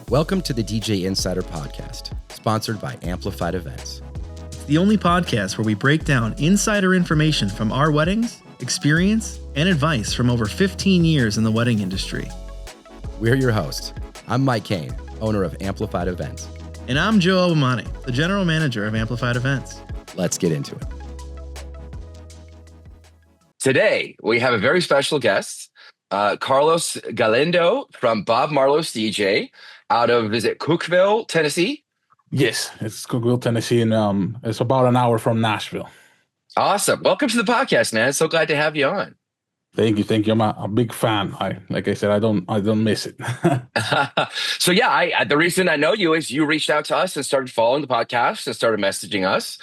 Welcome to the DJ Insider Podcast, sponsored by Amplified Events. It's the only podcast where we break down insider information from our weddings, experience, and advice from over 15 years in the wedding industry. We're your hosts. I'm Mike Kane, owner of Amplified Events. And I'm Joe Obamani, the general manager of Amplified Events. Let's get into it. Today, we have a very special guest, Carlos Galindo from Bob Marlos DJ out of, is it Cookeville, Tennessee? Yes, it's Cookeville, Tennessee, and it's about an hour from Nashville. Awesome. Welcome to the podcast, man. So glad to have you on. Thank you. I'm a big fan. Like I said, I don't miss it. So yeah, the reason I know you is you reached out to us and started following the podcast and started messaging us.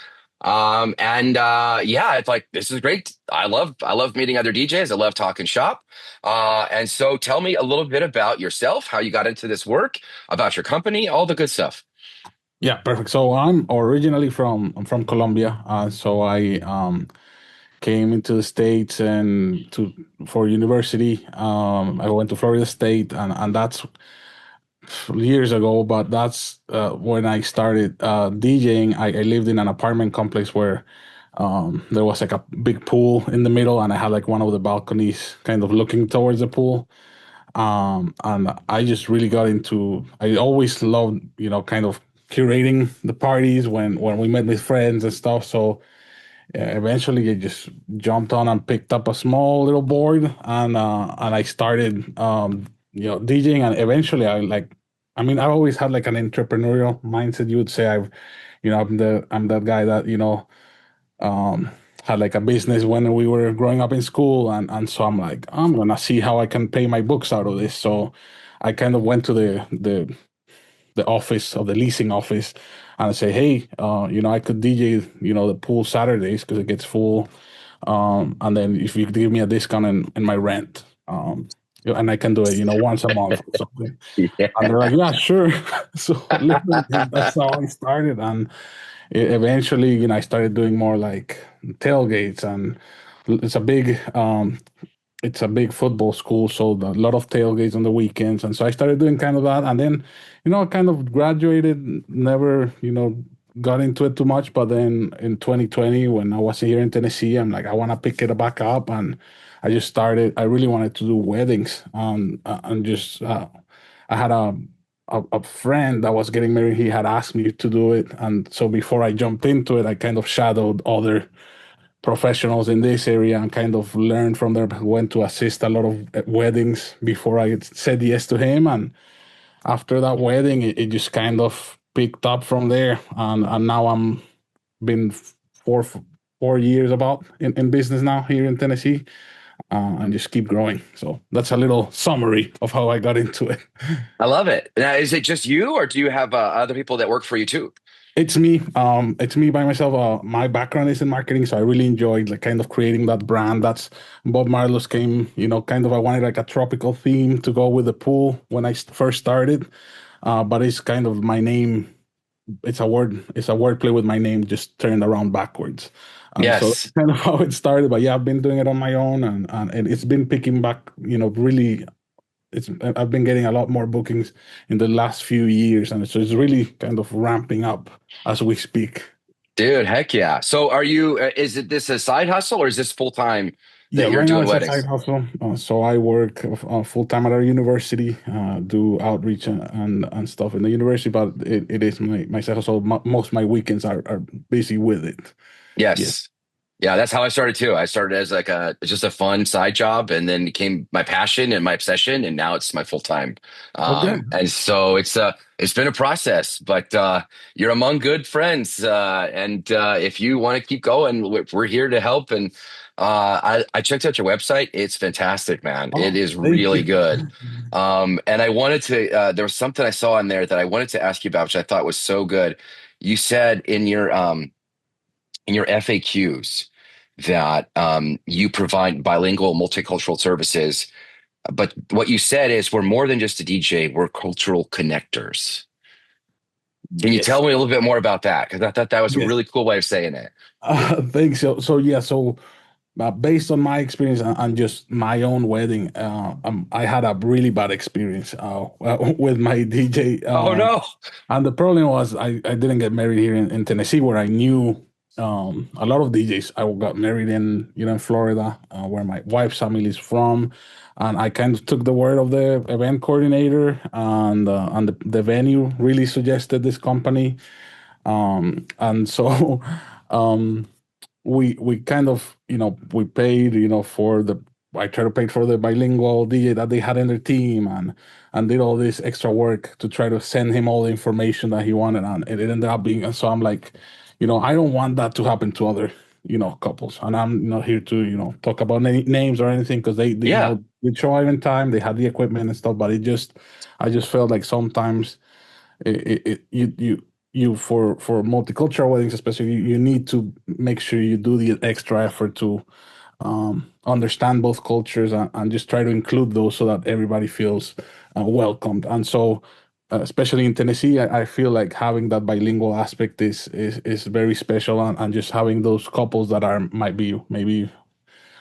It's like, this is great. I love meeting other DJs. I love talking shop. And so tell me a little bit about yourself, how you got into this work, about your company, all the good stuff. Yeah, perfect. So I'm originally from Colombia. So I came into the States for university. I went to Florida State, and that's years ago, but that's when I started DJing. I lived in an apartment complex where there was like a big pool in the middle, and I had like one of the balconies kind of looking towards the pool. And I just really got into, I always loved, kind of curating the parties when we met with friends and stuff. So eventually I just jumped on and picked up a small little board, and I started DJing, and eventually I always had like an entrepreneurial mindset. You would say I'm that guy that had like a business when we were growing up in school, and so I'm like, I'm gonna see how I can pay my books out of this. So I kind of went to the office of the leasing office, and I say, hey, I could DJ the pool Saturdays because it gets full, and then if you give me a discount in my rent. And I can do it, once a month or something. Yeah. And they're like, yeah, sure. So that's how I started. And eventually, I started doing more like tailgates, and it's a big football school, so a lot of tailgates on the weekends. And so I started doing kind of that. And then, I kind of graduated, never, got into it too much. But then in 2020, when I was here in Tennessee, I'm like, I want to pick it back up. And I just started. I really wanted to do weddings, and just I had a friend that was getting married. He had asked me to do it, and so before I jumped into it, I kind of shadowed other professionals in this area and kind of learned from them. Went to assist a lot of weddings before I said yes to him, and after that wedding, it just kind of picked up from there, and now I'm been 4 years about in business now here in Tennessee. And just keep growing. So that's a little summary of how I got into it. I love it. Now, is it just you, or do you have other people that work for you too? It's me. It's me by myself. My background is in marketing, so I really enjoyed like kind of creating that brand. That's Bob Marlos came. I wanted like a tropical theme to go with the pool when I first started. But it's kind of my name. It's a wordplay with my name, just turned around backwards. Yes. So that's kind of how it started. But yeah, I've been doing it on my own, and it's been picking back, really. I've been getting a lot more bookings in the last few years, and so it's really kind of ramping up as we speak. Dude, heck yeah. So are you, is it this a side hustle, or is this full-time that you're right doing now weddings? It's a side hustle. So I work full-time at our university, do outreach and stuff in the university, but it is my side hustle. Most of my weekends are busy with it. Yes. Yeah, that's how I started too. I started as like just a fun side job, and then became my passion and my obsession, and now it's my full time. And so it's been a process, but you're among good friends, and if you want to keep going, we're here to help. And I checked out your website; it's fantastic, man. It is really good. And I wanted to. There was something I saw in there that I wanted to ask you about, which I thought was so good. You said in your FAQs that you provide bilingual multicultural services, but what you said is we're more than just a DJ, we're cultural connectors. Can you tell me a little bit more about that? Because I thought that was a really cool way of saying it. Thanks. So based on my experience and just my own wedding, I had a really bad experience with my DJ. Oh no. And the problem was I didn't get married here in Tennessee, where I knew a lot of DJs. I got married in in Florida, where my wife's family is from, and I kind of took the word of the event coordinator, and the venue really suggested this company, and so. Um, we kind of we paid for the I tried to pay for the bilingual DJ that they had in their team, and did all this extra work to try to send him all the information that he wanted, and it ended up being. And so I'm like, I don't want that to happen to other couples, and I'm not here to talk about any names or anything, because they Yeah. they show up in time, they had the equipment and stuff, but I just felt like sometimes you for multicultural weddings especially, you need to make sure you do the extra effort to understand both cultures, and just try to include those so that everybody feels welcomed. And so especially in Tennessee, I feel like having that bilingual aspect is very special, and just having those couples that might be maybe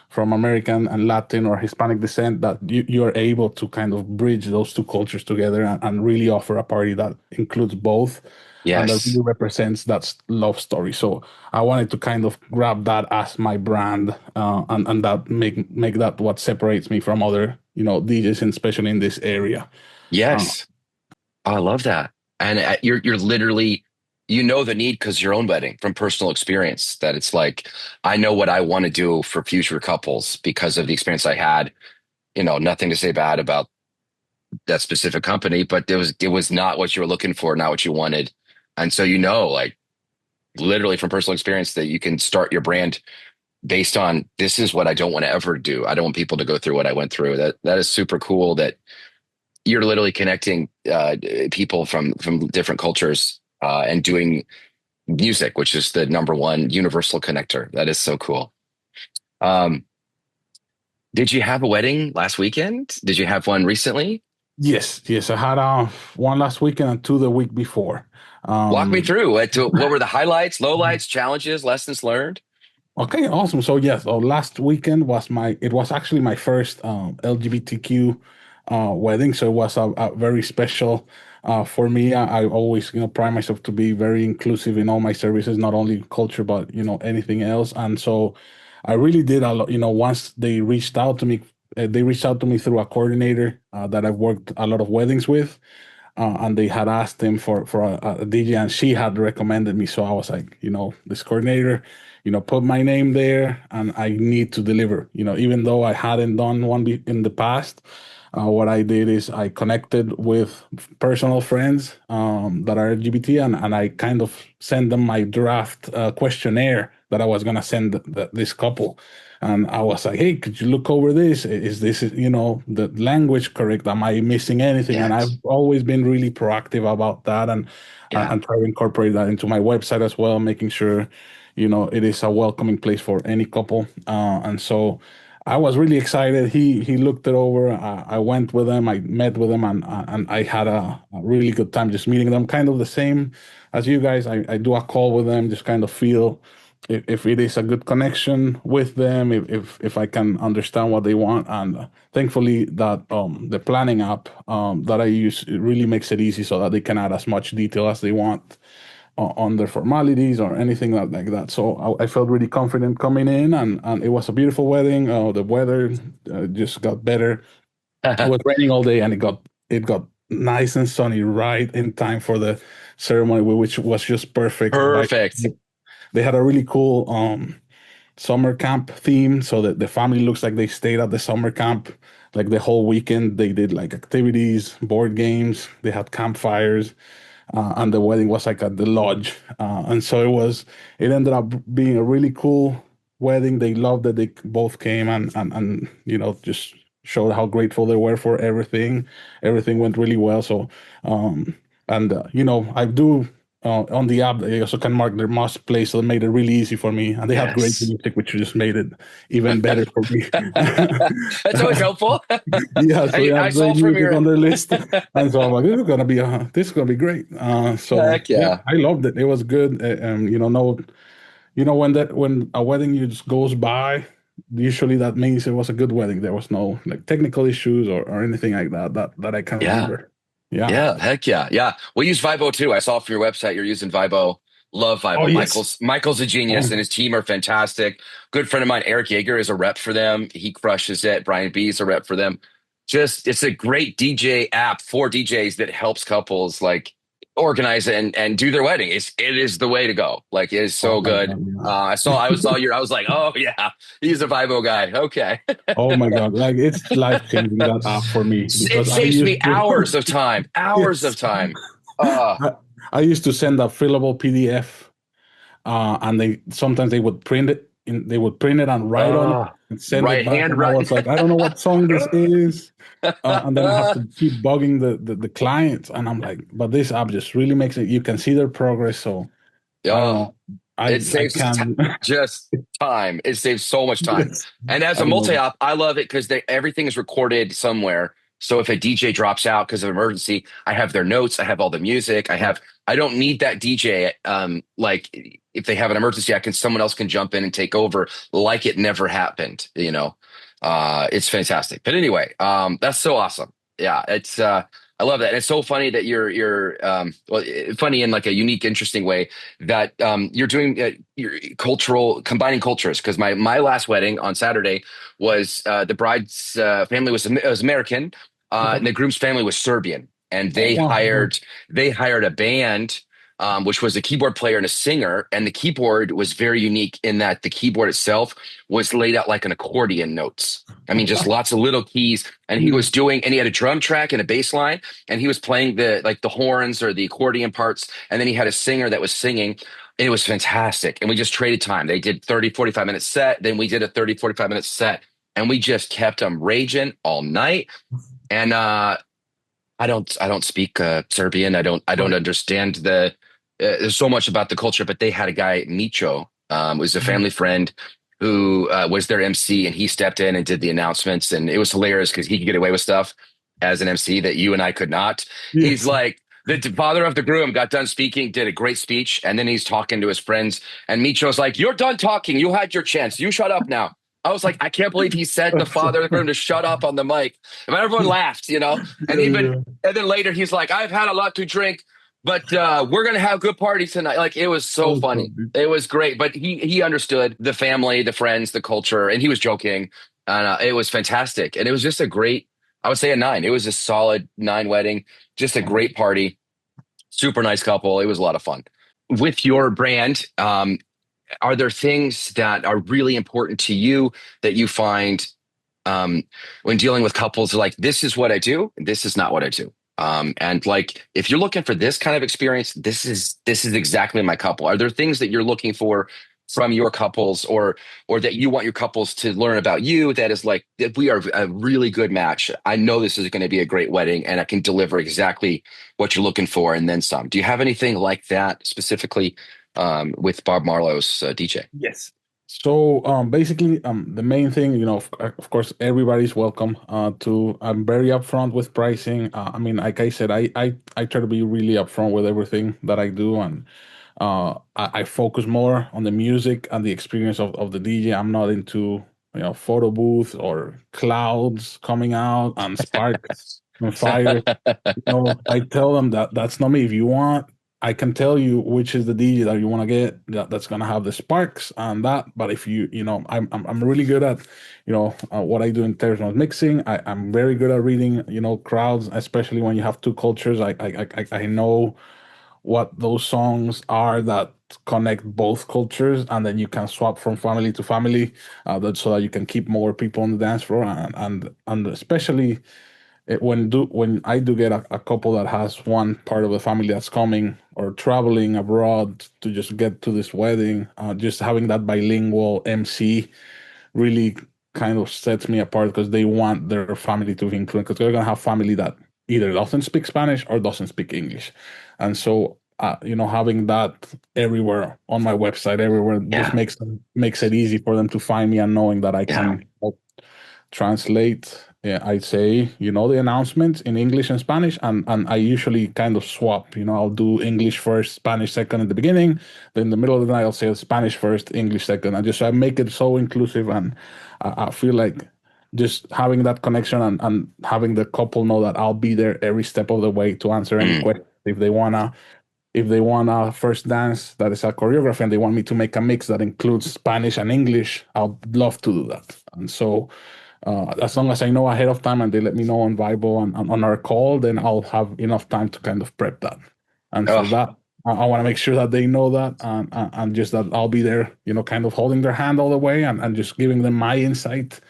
from American and Latin or Hispanic descent, that you're able to kind of bridge those two cultures together, and really offer a party that includes both, and that really Yes. represents that love story. So I wanted to kind of grab that as my brand, and that make that what separates me from other DJs, and especially in this area. Uh, Yes. I love that. And you're literally, the need because your own wedding from personal experience, that it's like, I know what I want to do for future couples because of the experience I had. Nothing to say bad about that specific company, but it was not what you were looking for, not what you wanted. And so, like literally from personal experience, that you can start your brand based on, this is what I don't want to ever do. I don't want people to go through what I went through. That is super cool that you're literally connecting people from different cultures, and doing music, which is the number one universal connector. That is so cool. Um, did you have a wedding last weekend? Did you have one recently? yes, I had one last weekend and two the week before. Walk me Um, through what were the highlights, lowlights, challenges, lessons learned? Okay, awesome. So yes, last weekend it was actually my first LGBTQ wedding, so it was a very special for me. I always pride myself to be very inclusive in all my services, not only culture but anything else. And so I really did a lot. Once they reached out to me through a coordinator that I've worked a lot of weddings with, and they had asked him for a DJ, and she had recommended me. So I was like, this coordinator, put my name there, and I need to deliver. Even though I hadn't done one in the past, what I did is I connected with personal friends that are LGBT, and I kind of sent them my draft questionnaire that I was gonna send this couple. And I was like, hey, could you look over this? Is this, the language correct? Am I missing anything? And I've Yes. always been really proactive about that, Yeah. and try to incorporate that into my website as well, making sure, it is a welcoming place for any couple. And so I was really excited. He looked it over. I went with him. I met with him, and I had a really good time just meeting them. Kind of the same as you guys. I do a call with them, just kind of feel if it is a good connection with them, if I can understand what they want. And thankfully that the planning app that I use, it really makes it easy so that they can add as much detail as they want on their formalities or anything like that. So I felt really confident coming in, and it was a beautiful wedding. The weather just got better. It was raining all day, and it got nice and sunny right in time for the ceremony, which was just perfect. Perfect. They had a really cool summer camp theme, so that the family looks like they stayed at the summer camp like the whole weekend. They did like activities, board games, they had campfires, and the wedding was like at the lodge. And so it ended up being a really cool wedding. They loved that they both came, and just showed how grateful they were for everything. Everything went really well. So, and I do. On the app, they also can mark their must play, so it made it really easy for me. And they had great Yes. music, which just made it even better for me. That's always helpful. Yeah, so they I had saw great from music your on their list, and so I'm like, this is gonna be great. So heck yeah, yeah. I loved it. It was good. No, when a wedding just goes by, usually that means it was a good wedding. There was no like technical issues or anything like that I can Yeah. remember. Yeah. Yeah. Heck yeah. Yeah. We use Vibo too. I saw from your website you're using Vibo. Love Oh Vibo. yes. Michael's a genius and Um, his team are fantastic. Good friend of mine, Eric Yeager, is a rep for them. He crushes it. Brian B is a rep for them. Just it's a great DJ app for DJs that helps couples like organize and do their wedding. It is the way to go. Like it is oh so my good. God. I was like, oh yeah, he's a Vibo guy. Okay. Oh my God. Like it's life changing that app for me It because I saves me used to hours of time, hours of yes. time. Uh, I, I used to send a fillable PDF, and they sometimes they would print it they would print it and write on it uh, and send it right back. hand, And I right. was like, I don't know what song this is. And then I have to keep bugging the clients. And I'm like, but this app just really makes it, you can see their progress. So I don't Oh, know. it I saves can. just time. It saves so much time. Yes. And as I a love it. multi-op, I love it because everything is recorded somewhere. So if a DJ drops out because of emergency, I have their notes. I have all the music. I don't need that DJ. Like if they have an emergency, someone else can jump in and take over like it never happened, you know? It's fantastic. But anyway, that's so awesome. Yeah, I love that. And it's so funny that well, funny in like a unique, interesting way that you're doing your cultural combining cultures. Because my last wedding on Saturday was the bride's family was American, Okay. and the groom's family was Serbian, and Oh, wow. they hired a band. Which was a keyboard player and a singer, and the keyboard was very unique in that the keyboard itself was laid out like an accordion notes. I mean, just lots of little keys, and he was doing, and he had a drum track and a bass line, and he was playing the horns or the accordion parts, and then he had a singer that was singing. It was fantastic. And we just traded time. They did 30, 45 minute set. Then we did a 30, 45 minute set, and we just kept them raging all night. And I don't speak Serbian. I don't Right. understand there's so much about the culture, but they had a guy, Micho, was a family friend who was their MC, and he stepped in and did the announcements. And it was hilarious because he could get away with stuff as an MC that you and I could not. He's Yes. like, the father of the groom got done speaking, did a great speech, and then he's talking to his friends. And Micho's like, "You're done talking. You had your chance. You shut up now." I was like, I can't believe he said the father of the groom to shut up on the mic. And everyone laughed, you know. And Yeah. and then later he's like, "I've had a lot to drink, but we're gonna have good party tonight." Like it was so Oh, funny. God. It was great. But he understood the family, the friends, the culture, and he was joking. And it was fantastic. And it was just a great, I would say a 9. It was a solid 9 wedding, just a great party, super nice couple. It was a lot of fun. With your brand, are there things that are really important to you that you find when dealing with couples, like, this is what I do, this is not what I do? And like, if you're looking for this kind of experience, this is exactly my couple. Are there things that you're looking for from your couples, or that you want your couples to learn about you, that is like, that we are a really good match? I know this is going to be a great wedding, and I can deliver exactly what you're looking for and then some. Do you have anything like that specifically with Bob Marlo's DJ? Yes. So basically, the main thing, of course, everybody's welcome. I'm very upfront with pricing. I mean, like I said, I try to be really upfront with everything that I do, and I focus more on the music and the experience of the DJ. I'm not into photo booths or clouds coming out and sparks and fire. I tell them that that's not me. If you want, I can tell you which is the DJ that you want to get that's gonna have the sparks and that. But if I'm really good at, what I do in terms of mixing. I'm very good at reading, crowds, especially when you have two cultures. I know what those songs are that connect both cultures, and then you can swap from family to family, so that you can keep more people on the dance floor, and especially when I do get a couple that has one part of the family that's coming or traveling abroad to just get to this wedding, just having that bilingual MC really kind of sets me apart, because they want their family to be included, because they're gonna have family that either doesn't speak Spanish or doesn't speak English, and so having that everywhere on my website, everywhere, just Yeah, makes it easy for them to find me, and knowing that I yeah, can translate. I'd say, the announcements in English and Spanish, and I usually kind of swap. I'll do English first, Spanish second in the beginning. Then in the middle of the night, I'll say Spanish first, English second. I make it so inclusive, I feel like just having that connection and having the couple know that I'll be there every step of the way to answer any question. If they want a first dance that is a choreography and they want me to make a mix that includes Spanish and English, I'll love to do that. And so as long as I know ahead of time and they let me know on Vibo and on our call, then I'll have enough time to kind of prep that. And for that, I want to make sure that they know that and just that I'll be there, kind of holding their hand all the way and just giving them my insight.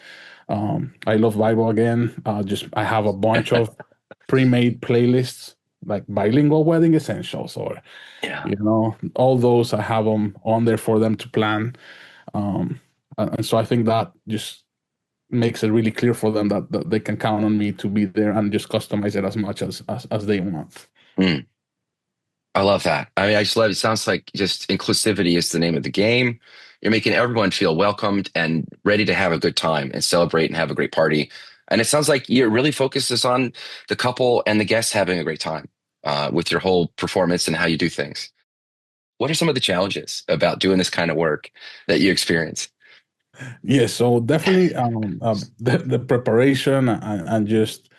I love Vibo again. I have a bunch of pre-made playlists like bilingual wedding essentials or all those. I have them on there for them to plan, and so I think that just makes it really clear for them that they can count on me to be there and just customize it as much as they want. I love that. I mean, I just love it. It sounds like just inclusivity is the name of the game. You're making everyone feel welcomed and ready to have a good time and celebrate and have a great party. And it sounds like it really focuses on the couple and the guests having a great time with your whole performance and how you do things. What are some of the challenges about doing this kind of work that you experience? Yeah, so definitely the preparation and just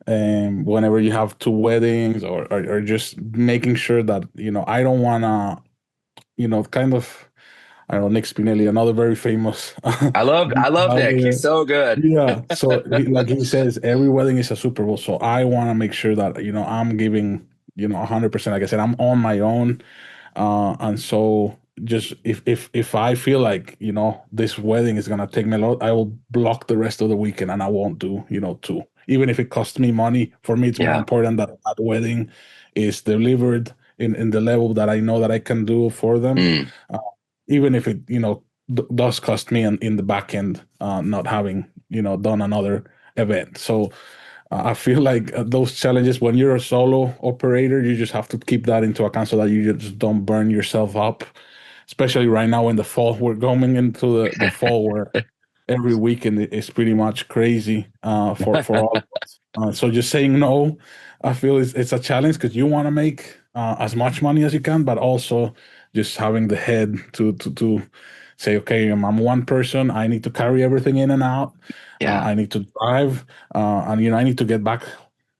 whenever you have two weddings or just making sure that, I don't want to, kind of, I don't know, Nick Spinelli, another very famous. I love Nick. He's so good. Yeah. So like he says, every wedding is a Super Bowl. So I want to make sure that, I'm giving, 100%. Like I said, I'm on my own. And so just if I feel like, this wedding is going to take me a lot, I will block the rest of the weekend and I won't do, two. Even if it costs me money, for me, it's more important that that wedding is delivered in the level that I know that I can do for them. Even if it, does cost me in the back end, not having, done another event. So I feel like those challenges, when you're a solo operator, you just have to keep that into account so that you just don't burn yourself up, especially right now in the fall. We're going into the fall where every weekend is pretty much crazy for all of us. So just saying no, I feel it's a challenge because you want to make as much money as you can, but also just having the head to say, okay, I'm one person. I need to carry everything in and out. I need to drive, and I need to get back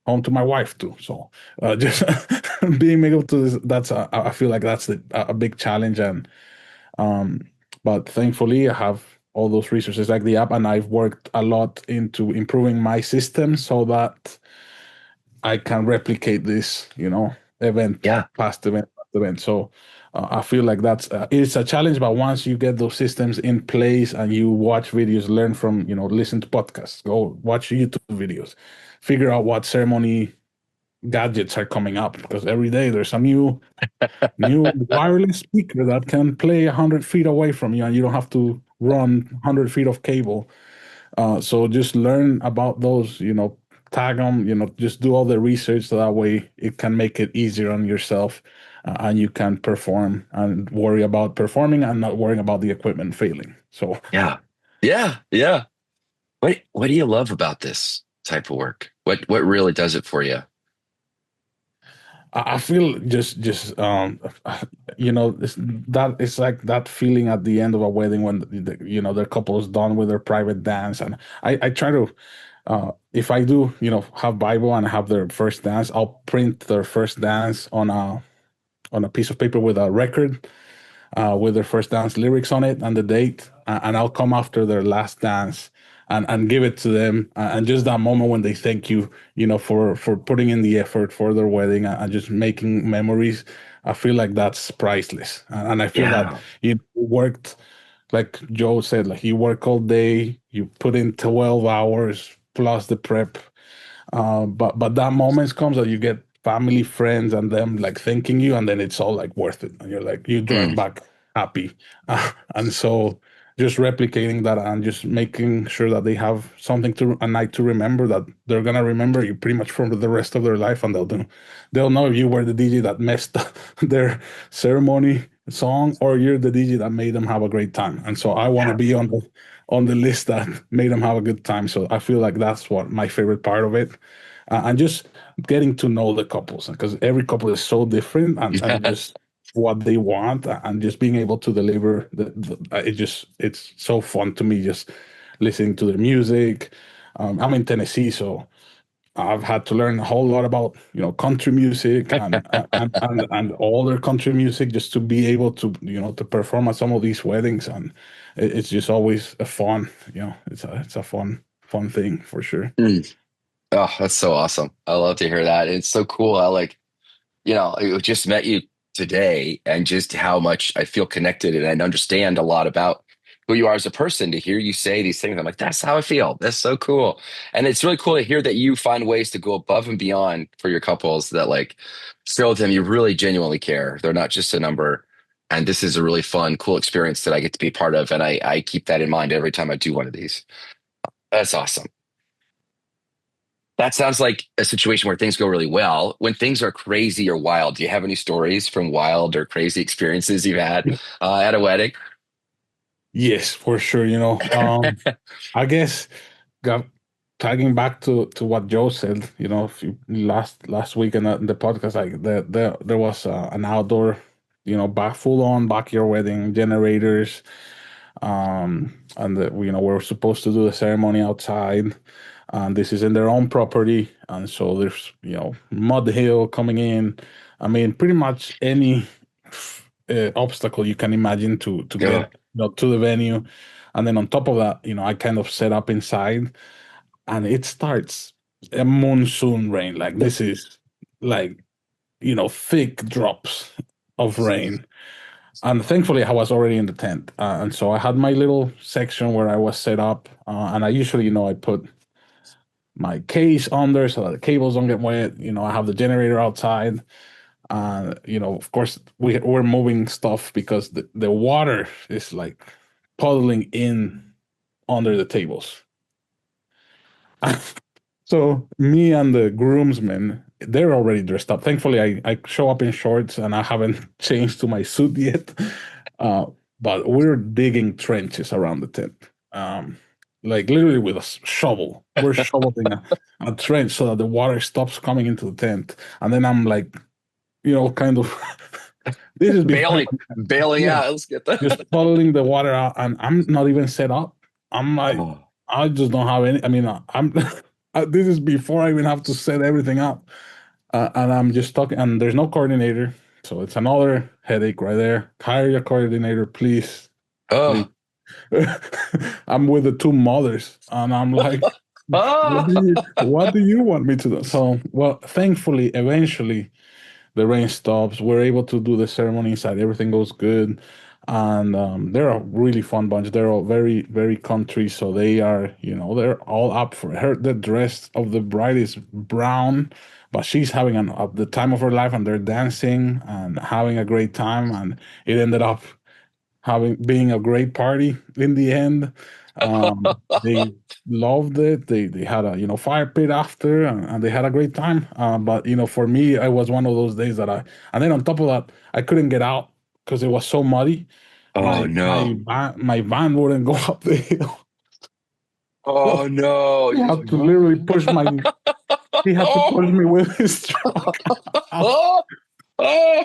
home to my wife too. So just being able to, I feel like that's a big challenge. And but thankfully, I have all those resources like the app, and I've worked a lot into improving my system so that I can replicate this, event, past event. So I feel like it's a challenge, but once you get those systems in place and you watch videos, learn from, listen to podcasts, go watch YouTube videos, figure out what ceremony gadgets are coming up, because every day there's a new wireless speaker that can play 100 feet away from you and you don't have to run 100 feet of cable. So just learn about those, tag them, just do all the research so that way it can make it easier on yourself and you can perform and worry about performing and not worrying about the equipment failing. So yeah. What do you love about this type of work? What really does it for you? I feel just it's like that feeling at the end of a wedding when the couple is done with their private dance, and I try to if I do have Bible and have their first dance, I'll print their first dance on a piece of paper with a record with their first dance lyrics on it and the date, and I'll come after their last dance and give it to them, and just that moment when they thank you, for putting in the effort for their wedding and just making memories. I feel like that's priceless, and I feel that you worked, like Joe said, like you work all day, you put in 12 hours plus the prep, but that moment comes that you get family, friends, and them like thanking you, and then it's all like worth it, and you're like you drive back happy, and so just replicating that and just making sure that they have something a night to remember, that they're gonna remember you pretty much for the rest of their life, and they'll know if you were the DJ that messed their ceremony song or you're the DJ that made them have a great time. And so I want to be on the list that made them have a good time. So I feel like that's what my favorite part of it, and just getting to know the couples, because every couple is so different, and just what they want, and just being able to deliver it's so fun to me, just listening to their music. I'm in Tennessee, so I've had to learn a whole lot about country music and all their country music just to be able to to perform at some of these weddings, and it's just always a fun it's a fun thing for sure. Mm. Oh, that's so awesome. I love to hear that. It's so cool how like, I just met you today and just how much I feel connected and I understand a lot about who you are as a person to hear you say these things. I'm like, that's how I feel. That's so cool. And it's really cool to hear that you find ways to go above and beyond for your couples that like show them you really genuinely care. They're not just a number. And this is a really fun, cool experience that I get to be part of. And I keep that in mind every time I do one of these. That's awesome. That sounds like a situation where things go really well. When things are crazy or wild, do you have any stories from wild or crazy experiences you've had at a wedding? Yes, for sure. I guess got tagging back to what Joe said. If you, last week in the podcast, like there was an outdoor, back full on backyard wedding, generators, and we're supposed to do the ceremony outside, and this is in their own property, and so there's mud hill coming in. I mean, pretty much any obstacle you can imagine to Yeah. get to the venue, and then on top of that, I kind of set up inside, and it starts a monsoon rain. Like this is like thick drops of rain. And thankfully, I was already in the tent, and so I had my little section where I was set up, and I usually, I put my case under so that the cables don't get wet. I have the generator outside, and of course, we're moving stuff because the water is like puddling in under the tables. So me and the groomsmen, they're already dressed up. Thankfully, I show up in shorts and I haven't changed to my suit yet. Uh, but we're digging trenches around the tent, like literally with a shovel. We're shoveling a trench so that the water stops coming into the tent. And then I'm like, kind of, this is before, Bailing yeah, out. Let's get that. just puddling the water out. And I'm not even set up. I'm like, Oh, I just don't have any. I mean, I'm. This is before I even have to set everything up, and I'm just talking. And there's no coordinator, so it's another headache right there. Hire a coordinator, please, please. oh, I'm with the two mothers, and I'm like, oh. what do you want me to do? So, well, thankfully, eventually, the rain stops. We're able to do the ceremony inside. Everything goes good. And they're a really fun bunch. They're all very, very country. So they are, they're all up for her. The dress of the bride is brown, but she's having the time of her life, and they're dancing and having a great time. And it ended up being a great party in the end. They loved it. They had a fire pit after, and they had a great time. But for me, it was one of those days that and then on top of that, I couldn't get out because it was so muddy. Oh no. My van wouldn't go up the hill. Oh no. He had to literally push my. He had to push me with his truck. Oh, oh.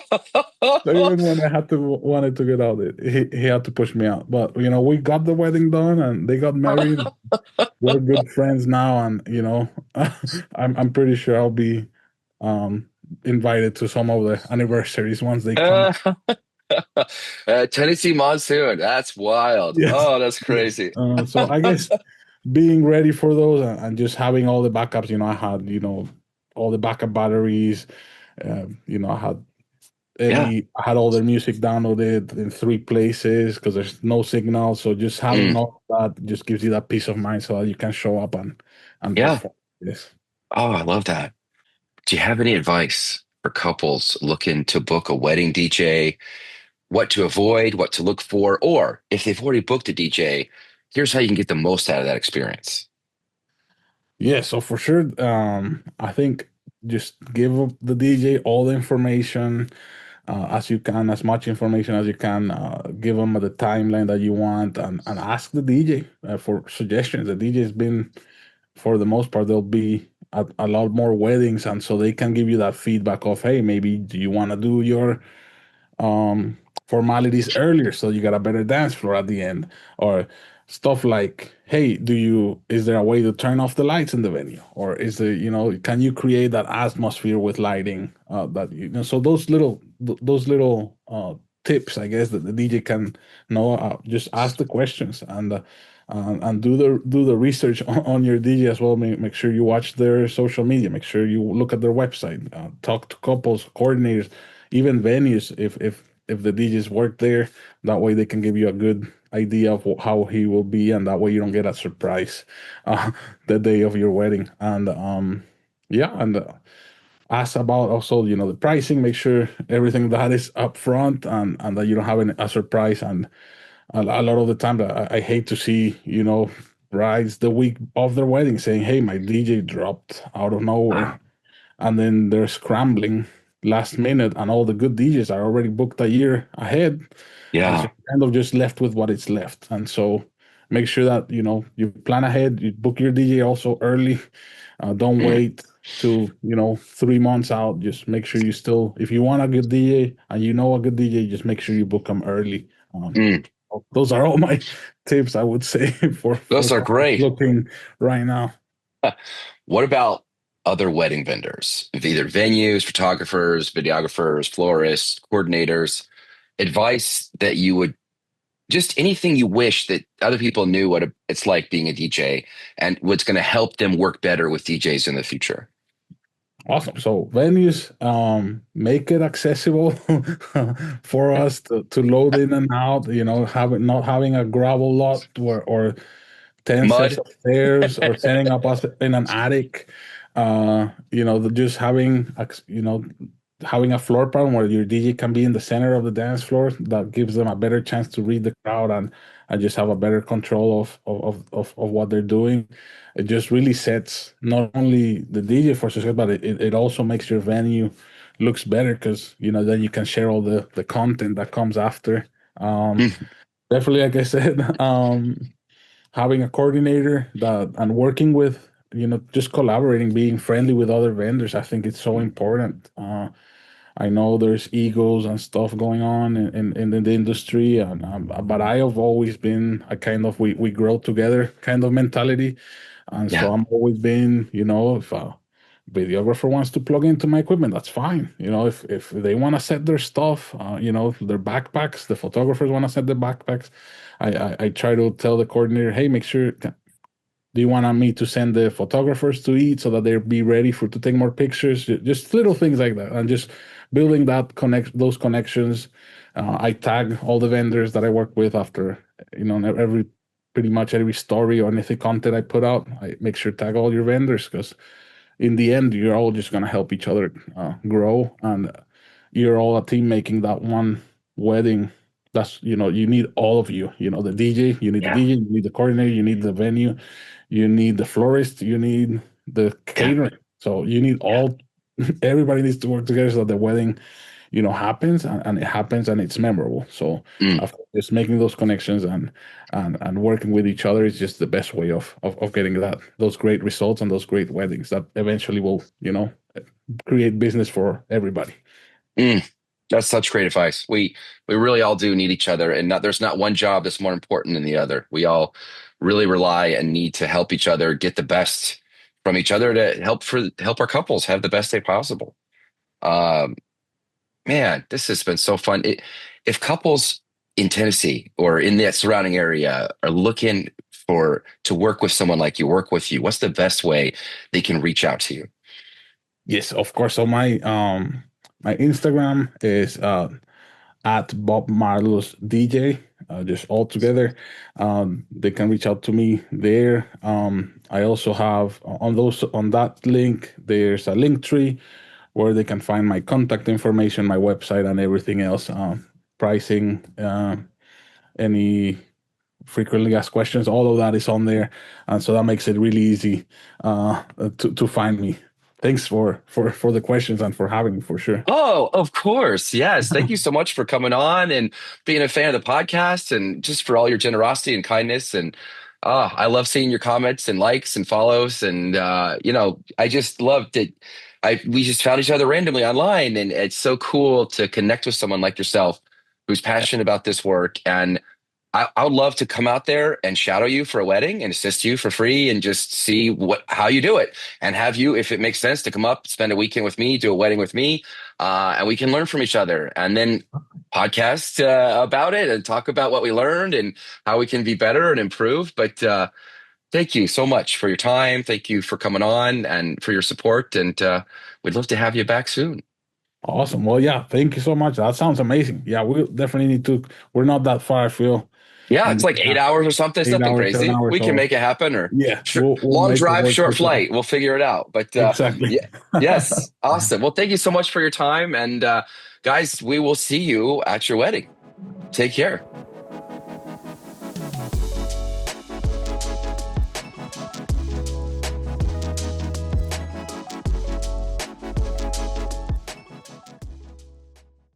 So even when I wanted to get out, he had to push me out. But we got the wedding done and they got married. We're good friends now, and I'm pretty sure I'll be invited to some of the anniversaries once they come. Tennessee monsoon. That's wild. Yes. Oh, that's crazy. So I guess being ready for those and just having all the backups. I had all the backup batteries. I had Yeah. I had all their music downloaded in 3 places because there's no signal. So just having all that just gives you that peace of mind so that you can show up and Yeah. perform. Yes. Oh, I love that. Do you have any advice for couples looking to book a wedding DJ? What to avoid, what to look for, or if they've already booked a DJ, here's how you can get the most out of that experience. Yeah, so for sure, I think just give the DJ all the information as you can, as much information as you can. Give them the timeline that you want, and ask the DJ for suggestions. The DJ has been, for the most part, they'll be at a lot more weddings, and so they can give you that feedback of, hey, maybe do you want to do your formalities earlier so you got a better dance floor at the end, or stuff like hey, is there a way to turn off the lights in the venue? Or is there, can you create that atmosphere with lighting, so those little tips, I guess, that the DJ can know, just ask the questions, and do the research on your DJ as well. Make sure you watch their social media, make sure you look at their website, talk to couples, coordinators, even venues, if the DJs work there. That way they can give you a good idea of how he will be, and that way you don't get a surprise uh, the day of your wedding. And yeah, and ask about also, the pricing. Make sure everything that is up front, and that you don't have a surprise. And a lot of the time, I hate to see, brides the week of their wedding saying, "Hey, my DJ dropped out of nowhere," and then they're scrambling last minute, and all the good DJs are already booked a year ahead, and so Yeah. you're kind of just left with what is left. And so make sure that you plan ahead, you book your DJ also early. Don't Mm, wait to 3 months out. Just make sure you still, if you want a good DJ and a good DJ, just make sure you book them early. mm. Those are all my tips, I would say, for Those are couples great. looking right now. What about other wedding vendors, either venues, photographers, videographers, florists, coordinators? Advice that you would, just anything you wish that other people knew what it's like being a DJ and what's going to help them work better with DJs in the future. Awesome. So venues, make it accessible for us to load in and out. Not having a gravel lot or 10 sets Mud. of stairs, or setting up us in an attic. Just having a floor plan where your DJ can be in the center of the dance floor. That gives them a better chance to read the crowd, and just have a better control of what they're doing. It just really sets not only the DJ for success, but it also makes your venue looks better, because then you can share all the content that comes after. Mm, Definitely, like I said, having a coordinator and working with, just collaborating, being friendly with other vendors. I think it's so important. I know there's egos and stuff going on in the industry, but I have always been a kind of we grow together kind of mentality. And so yeah. I'm always been, if a videographer wants to plug into my equipment, that's fine. If they want to set their stuff, their backpacks, the photographers want to set their backpacks, I try to tell the coordinator, hey, make sure, do you want me to send the photographers to eat so that they'll be ready to take more pictures? Just little things like that, and just building those connections. I tag all the vendors that I work with after, pretty much every story or anything content I put out. I make sure to tag all your vendors, because in the end, you're all just gonna help each other grow, and you're all a team making that one wedding. That's, you need all of you. The DJ, you need the Yeah. DJ, you need the coordinator, you need the venue, you need the florist, you need the Yeah. catering. So you need all, everybody needs to work together so that the wedding, happens, and it happens and it's memorable. So Mm, just making those connections, and working with each other is just the best way of getting those great results and those great weddings that eventually will, create business for everybody. mm. That's such great advice. We really all do need each other, and there's not one job that's more important than the other. We all really rely and need to help each other get the best from each other to help our couples have the best day possible. Um, Man, this has been so fun. If couples in Tennessee or in that surrounding area are looking to work with someone like you, work with you, what's the best way they can reach out to you? Yes, of course. So my Instagram is at Bob Marlos DJ, just all together. They can reach out to me there. I also have on that link, there's a link tree where they can find my contact information, my website, and everything else. Pricing, any frequently asked questions, all of that is on there, and so that makes it really easy to find me. Thanks for the questions and for having me, for sure. Oh, of course. Yes. Thank you so much for coming on and being a fan of the podcast, and just for all your generosity and kindness. And I love seeing your comments and likes and follows. And I just love that we just found each other randomly online, and it's so cool to connect with someone like yourself who's passionate about this work. And I would love to come out there and shadow you for a wedding and assist you for free and just see how you do it, and have you, if it makes sense, to come up, spend a weekend with me, do a wedding with me, and we can learn from each other, and then podcast about it and talk about what we learned and how we can be better and improve. But thank you so much for your time. Thank you for coming on and for your support. And we'd love to have you back soon. Awesome. Well, yeah, thank you so much. That sounds amazing. Yeah, we definitely need to. We're not that far, I feel. Yeah, it's like 8 hours or something. It's nothing crazy. We can make it happen. Or yeah, we'll long drive, short flight. We'll figure it out. But exactly. Yeah, yes, awesome. Well, thank you so much for your time. And guys, we will see you at your wedding. Take care.